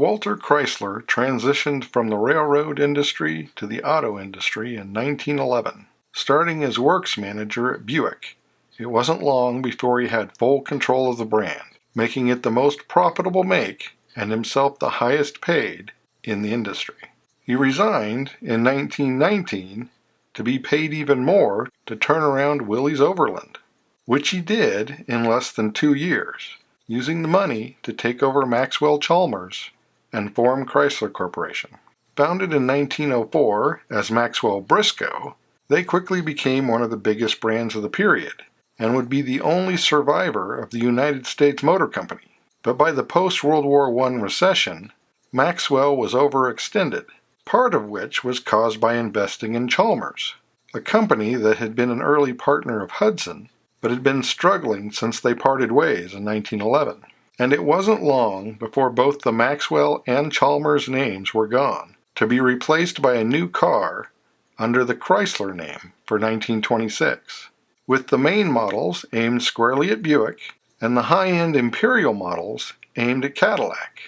Walter Chrysler transitioned from the railroad industry to the auto industry in 1911, starting as works manager at Buick. It wasn't long before he had full control of the brand, making it the most profitable make and himself the highest paid in the industry. He resigned in 1919 to be paid even more to turn around Willys Overland, which he did in less than 2 years, using the money to take over Maxwell-Chalmers and form Chrysler Corporation. Founded in 1904 as Maxwell-Briscoe, they quickly became one of the biggest brands of the period and would be the only survivor of the United States Motor Company. But by the post-World War I recession, Maxwell was overextended, part of which was caused by investing in Chalmers, a company that had been an early partner of Hudson, but had been struggling since they parted ways in 1911. And it wasn't long before both the Maxwell and Chalmers names were gone, to be replaced by a new car under the Chrysler name for 1926, with the main models aimed squarely at Buick and the high-end Imperial models aimed at Cadillac.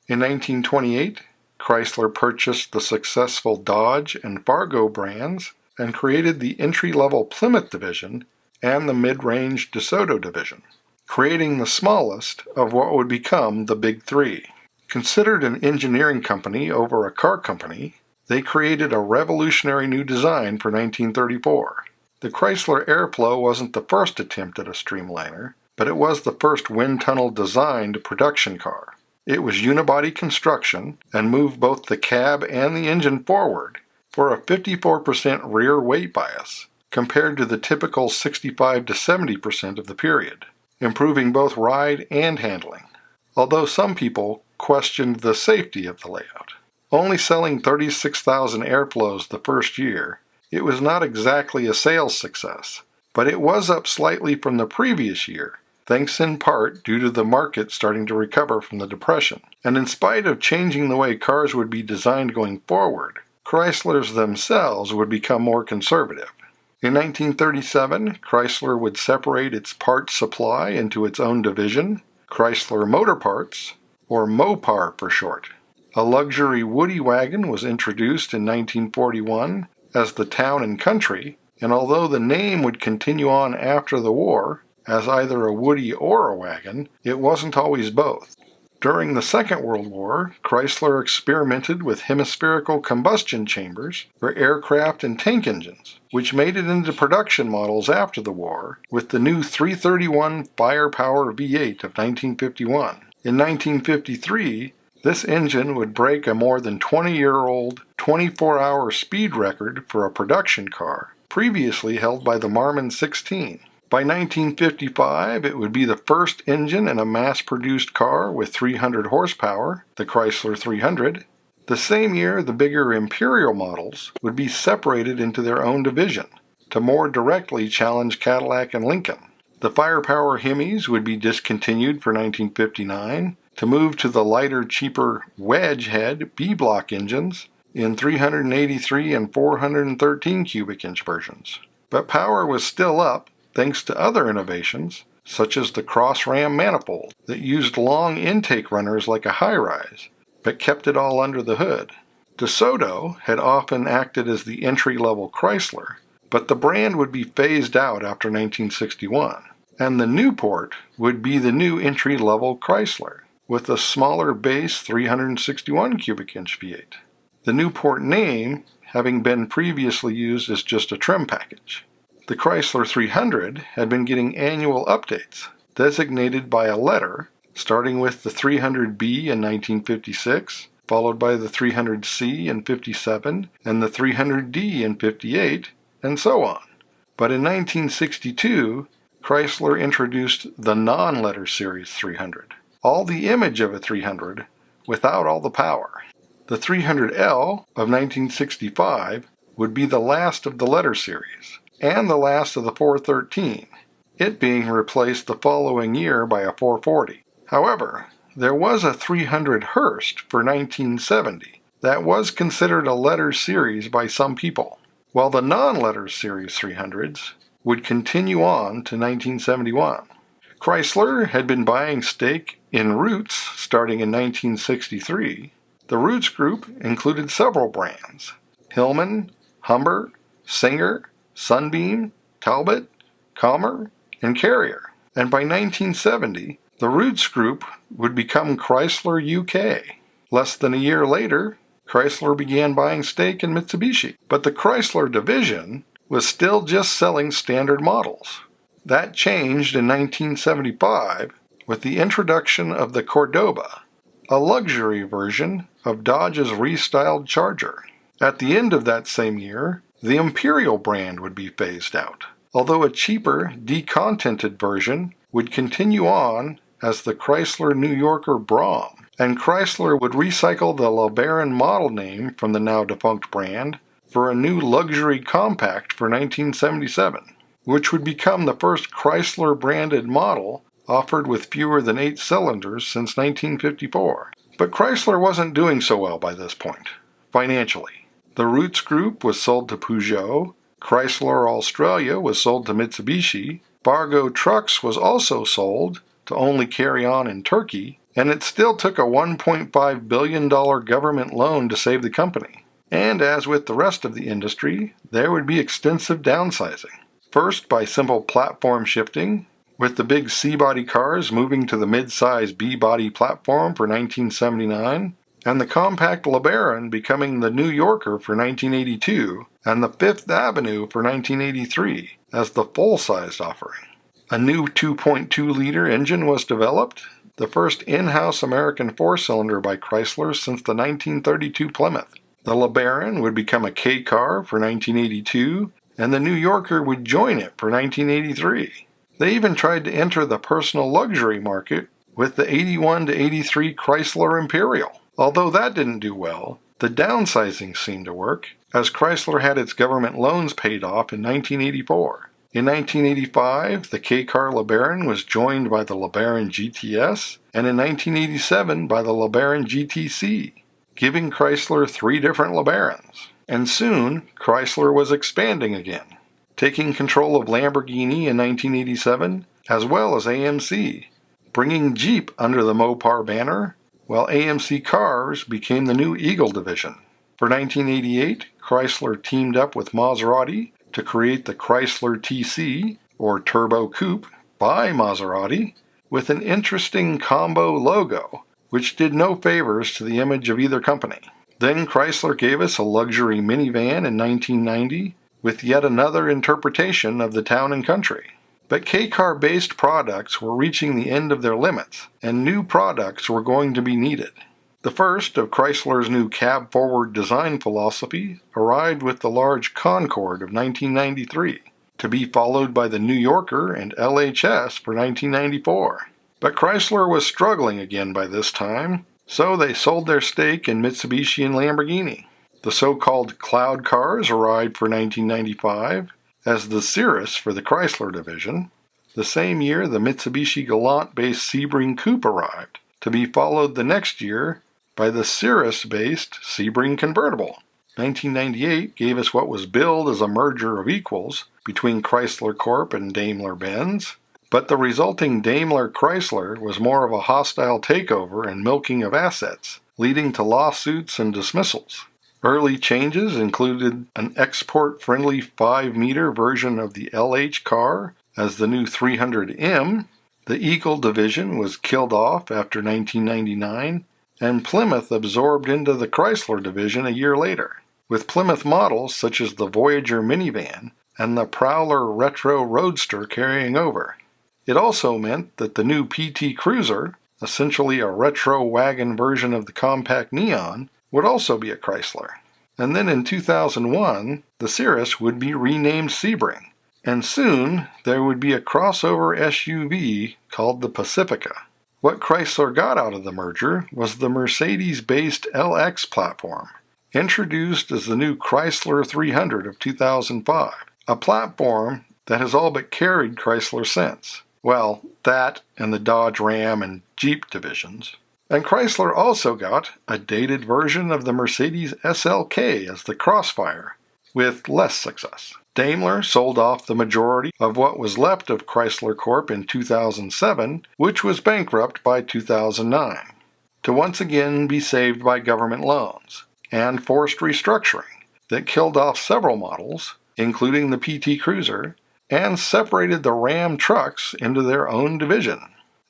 In 1928, Chrysler purchased the successful Dodge and Fargo brands and created the entry-level Plymouth division and the mid-range DeSoto division, creating the smallest of what would become the Big Three. Considered an engineering company over a car company, they created a revolutionary new design for 1934. The Chrysler Airflow wasn't the first attempt at a streamliner, but it was the first wind tunnel designed production car. It was unibody construction and moved both the cab and the engine forward for a 54% rear weight bias, compared to the typical 65 to 70% of the period, improving both ride and handling, although some people questioned the safety of the layout. Only selling 36,000 Airflows the first year, it was not exactly a sales success, but it was up slightly from the previous year, thanks in part due to the market starting to recover from the Depression. And in spite of changing the way cars would be designed going forward, Chryslers themselves would become more conservative. In 1937, Chrysler would separate its parts supply into its own division, Chrysler Motor Parts, or Mopar for short. A luxury Woody wagon was introduced in 1941 as the Town & Country, and although the name would continue on after the war as either a Woody or a wagon, it wasn't always both. During the Second World War, Chrysler experimented with hemispherical combustion chambers for aircraft and tank engines, which made it into production models after the war with the new 331 Firepower V8 of 1951. In 1953, this engine would break a more than 20-year-old 24-hour speed record for a production car, previously held by the Marmon 16. By 1955, it would be the first engine in a mass-produced car with 300 horsepower, the Chrysler 300. The same year, the bigger Imperial models would be separated into their own division to more directly challenge Cadillac and Lincoln. The Firepower Hemis would be discontinued for 1959 to move to the lighter, cheaper wedge-head B-block engines in 383 and 413 cubic inch versions. But power was still up thanks to other innovations, such as the cross-ram manifold that used long intake runners like a high-rise, but kept it all under the hood. DeSoto had often acted as the entry-level Chrysler, but the brand would be phased out after 1961, and the Newport would be the new entry-level Chrysler, with a smaller base 361 cubic inch V8. The Newport name having been previously used as just a trim package. The Chrysler 300 had been getting annual updates, designated by a letter, starting with the 300B in 1956, followed by the 300C in 57, and the 300D in 58, and so on. But in 1962, Chrysler introduced the non-letter series 300, all the image of a 300 without all the power. The 300L of 1965 would be the last of the letter series, and the last of the 413, it being replaced the following year by a 440. However, there was a 300 Hearst for 1970 that was considered a letter series by some people, while the non-letter series 300s would continue on to 1971. Chrysler had been buying stake in Roots starting in 1963, The Roots Group included several brands: Hillman, Humber, Singer, Sunbeam, Talbot, Calmer, and Carrier. And by 1970, the Roots Group would become Chrysler UK. Less than a year later, Chrysler began buying stake in Mitsubishi, but the Chrysler division was still just selling standard models. That changed in 1975 with the introduction of the Cordoba, a luxury version of Dodge's restyled Charger. At the end of that same year, the Imperial brand would be phased out, although a cheaper, decontented version would continue on as the Chrysler New Yorker Brougham, and Chrysler would recycle the LeBaron model name from the now-defunct brand for a new luxury compact for 1977, which would become the first Chrysler-branded model offered with fewer than 8 cylinders since 1954. But Chrysler wasn't doing so well by this point, financially. The Roots Group was sold to Peugeot, Chrysler Australia was sold to Mitsubishi, Fargo Trucks was also sold to only carry on in Turkey, and it still took a $1.5 billion government loan to save the company. And as with the rest of the industry, there would be extensive downsizing. First by simple platform shifting, with the big C-body cars moving to the mid-size B-body platform for 1979, and the compact LeBaron becoming the New Yorker for 1982, and the Fifth Avenue for 1983 as the full-sized offering. A new 2.2-liter engine was developed, the first in-house American four-cylinder by Chrysler since the 1932 Plymouth. The LeBaron would become a K-car for 1982, and the New Yorker would join it for 1983. They even tried to enter the personal luxury market with the 81 to 83 Chrysler Imperial. Although that didn't do well, the downsizing seemed to work, as Chrysler had its government loans paid off in 1984. In 1985, the K-car LeBaron was joined by the LeBaron GTS, and in 1987 by the LeBaron GTC, giving Chrysler 3 different LeBarons. And soon, Chrysler was expanding again, taking control of Lamborghini in 1987, as well as AMC, bringing Jeep under the Mopar banner, while AMC Cars became the new Eagle division. For 1988, Chrysler teamed up with Maserati to create the Chrysler TC, or Turbo Coupe, by Maserati, with an interesting combo logo, which did no favors to the image of either company. Then Chrysler gave us a luxury minivan in 1990, with yet another interpretation of the Town & Country. But K-car-based products were reaching the end of their limits, and new products were going to be needed. The first of Chrysler's new cab-forward design philosophy arrived with the large Concorde of 1993, to be followed by the New Yorker and LHS for 1994. But Chrysler was struggling again by this time, so they sold their stake in Mitsubishi and Lamborghini. The so-called Cloud cars arrived for 1995, as the Cirrus for the Chrysler division. The same year, the Mitsubishi Galant-based Sebring Coupe arrived, to be followed the next year by the Cirrus-based Sebring Convertible. 1998 gave us what was billed as a merger of equals between Chrysler Corp and Daimler-Benz, but the resulting Daimler-Chrysler was more of a hostile takeover and milking of assets, leading to lawsuits and dismissals. Early changes included an export-friendly 5-meter version of the LH car as the new 300M, the Eagle division was killed off after 1999, and Plymouth absorbed into the Chrysler division a year later, with Plymouth models such as the Voyager minivan and the Prowler Retro Roadster carrying over. It also meant that the new PT Cruiser, essentially a retro wagon version of the compact Neon, would also be a Chrysler. And then in 2001, the Cirrus would be renamed Sebring, and soon there would be a crossover SUV called the Pacifica. What Chrysler got out of the merger was the Mercedes-based LX platform, introduced as the new Chrysler 300 of 2005, a platform that has all but carried Chrysler since. Well, that and the Dodge Ram and Jeep divisions. And Chrysler also got a dated version of the Mercedes SLK as the Crossfire, with less success. Daimler sold off the majority of what was left of Chrysler Corp in 2007, which was bankrupt by 2009. to once again be saved by government loans and forced restructuring that killed off several models, including the PT Cruiser, and separated the Ram trucks into their own division.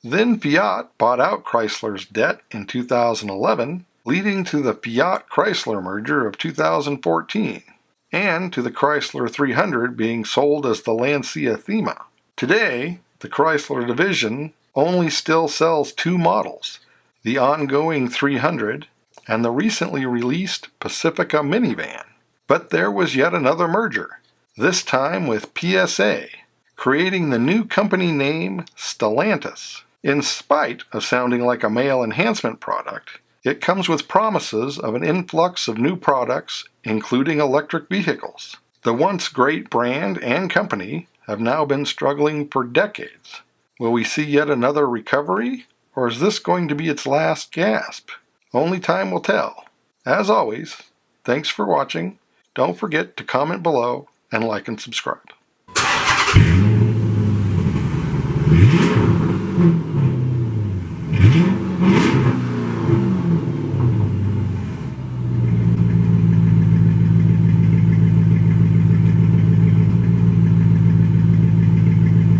Then Fiat bought out Chrysler's debt in 2011, leading to the Fiat-Chrysler merger of 2014, and to the Chrysler 300 being sold as the Lancia Thema. Today, the Chrysler division only still sells two models, the ongoing 300 and the recently released Pacifica minivan. But there was yet another merger, this time with PSA, creating the new company name Stellantis. In spite of sounding like a male enhancement product, it comes with promises of an influx of new products, including electric vehicles. The once great brand and company have now been struggling for decades. Will we see yet another recovery, or is this going to be its last gasp? Only time will tell. As always, thanks for watching. Don't forget to comment below and like and subscribe.